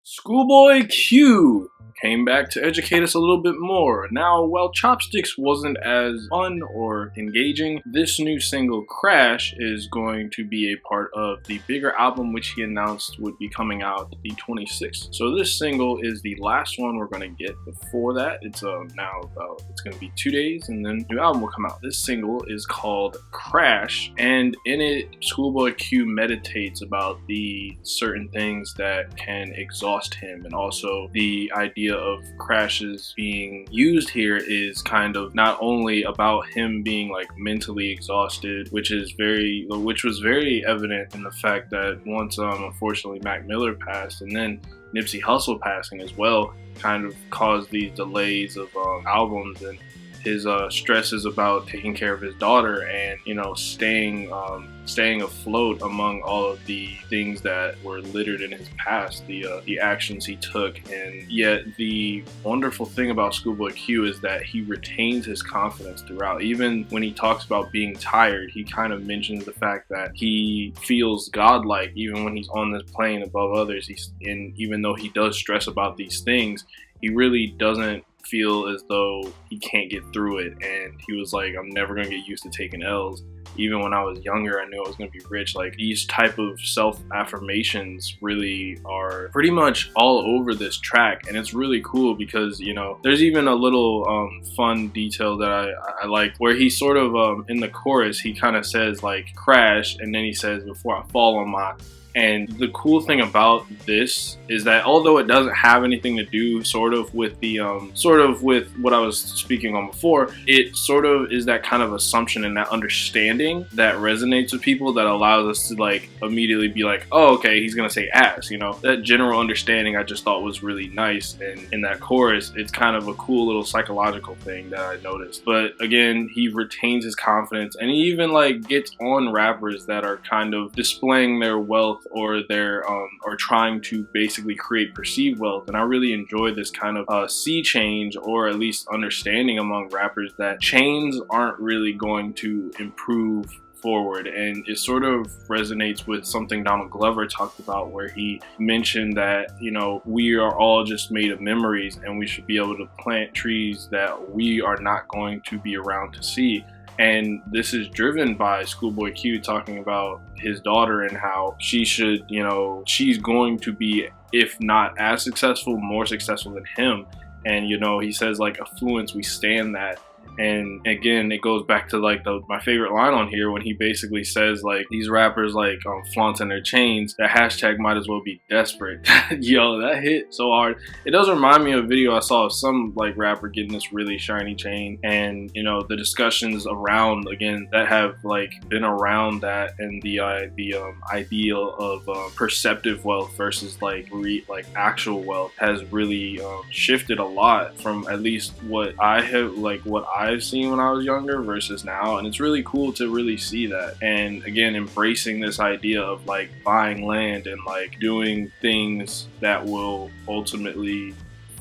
ScHoolboy Q came back to educate us a little bit more. Now, while Chopsticks wasn't as fun or engaging, this new single, CrasH, is going to be a part of the bigger album which he announced would be coming out the 26th. So this single is the last one we're going to get. Before that, it's going to be 2 days and then the new album will come out. This single is called CrasH, and in it, ScHoolboy Q meditates about the certain things that can exhaust him, and also the idea of CrasH's being used here is kind of not only about him being like mentally exhausted, which was very evident in the fact that once unfortunately Mac Miller passed, and then Nipsey Hussle passing as well, kind of caused these delays of albums, and his stresses about taking care of his daughter and, you know, staying afloat among all of the things that were littered in his past, the actions he took. And yet the wonderful thing about ScHoolboy Q is that he retains his confidence throughout. Even when he talks about being tired, he kind of mentions the fact that he feels godlike even when he's on this plane above others. And even though he does stress about these things, he really doesn't feel as though he can't get through it. And he was like, I'm never gonna get used to taking L's. Even when I was younger, I knew I was gonna be rich. Like, these type of self-affirmations really are pretty much all over this track, and it's really cool because, you know, there's even a little fun detail that I like, where he sort of in the chorus, he kind of says like CrasH, and then he says, before I fall on my. And the cool thing about this is that although it doesn't have anything to do sort of with what I was speaking on before, it sort of is that kind of assumption and that understanding that resonates with people, that allows us to like immediately be like, oh, okay, he's gonna say ass, you know. That general understanding I just thought was really nice, and in that chorus, it's kind of a cool little psychological thing that I noticed. But again, he retains his confidence, and he even like gets on rappers that are kind of displaying their wealth, or they're or trying to basically create perceived wealth. And I really enjoy this kind of sea change, or at least understanding among rappers that chains aren't really going to improve forward. And it sort of resonates with something Donald Glover talked about, where he mentioned that, you know, we are all just made of memories, and we should be able to plant trees that we are not going to be around to see. And this is driven by ScHoolboy Q talking about his daughter and how she should, you know, she's going to be, if not as successful, more successful than him. And, you know, he says like, affluence, we stand that. And again, it goes back to like my favorite line on here, when he basically says like, these rappers like flaunting their chains, that hashtag might as well be desperate. Yo, that hit so hard. It does remind me of a video I saw of some like rapper getting this really shiny chain, and, you know, the discussions around, again, that have like been around that, and the ideal of perceptive wealth versus like actual wealth has really shifted a lot from at least what I've seen when I was younger versus now. And it's really cool to really see that. And again, embracing this idea of like buying land and like doing things that will ultimately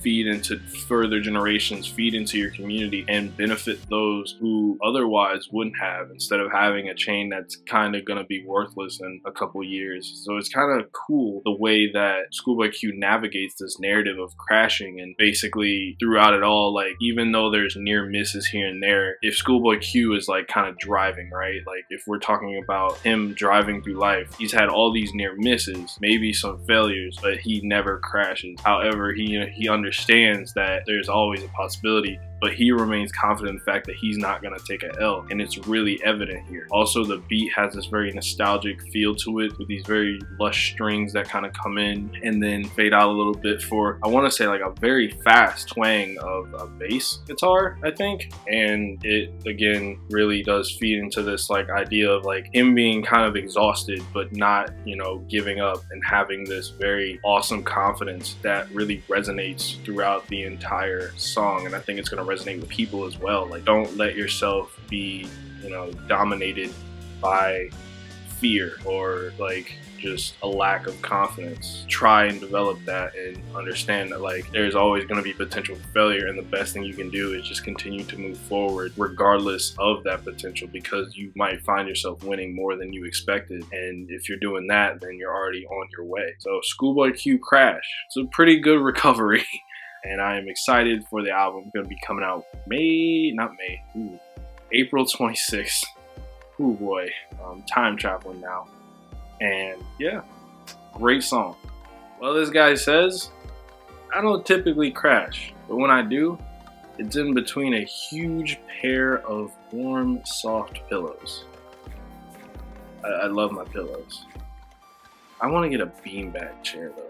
feed into further generations, feed into your community, and benefit those who otherwise wouldn't have, instead of having a chain that's kind of going to be worthless in a couple years. So it's kind of cool the way that ScHoolboy Q navigates this narrative of crashing, and basically throughout it all, like, even though there's near misses here and there, if ScHoolboy Q is like kind of driving, right? Like, if we're talking about him driving through life, he's had all these near misses, maybe some failures, but he never crashes. However, he understands that there's always a possibility, but he remains confident in the fact that he's not going to take an L, and it's really evident here. Also, the beat has this very nostalgic feel to it, with these very lush strings that kind of come in and then fade out a little bit for, I want to say, like a very fast twang of a bass guitar, I think. And it, again, really does feed into this like idea of like him being kind of exhausted, but not, you know, giving up, and having this very awesome confidence that really resonates throughout the entire song. And I think it's going to resonate with people as well. Like, don't let yourself be, you know, dominated by fear, or like just a lack of confidence. Try and develop that and understand that like there's always going to be potential for failure, and the best thing you can do is just continue to move forward regardless of that potential, because you might find yourself winning more than you expected, and if you're doing that, then you're already on your way. So ScHoolboy Q CrasH, it's a pretty good recovery. And I am excited for the album. It's going to be coming out April 26th. Ooh boy, time traveling now. And yeah, great song. Well, this guy says, I don't typically crash, but when I do, it's in between a huge pair of warm, soft pillows. I love my pillows. I want to get a beanbag chair though.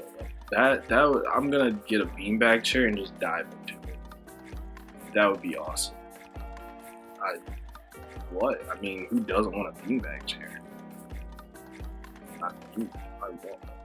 I'm gonna get a beanbag chair and just dive into it. That would be awesome. I mean, who doesn't want a beanbag chair? I want one.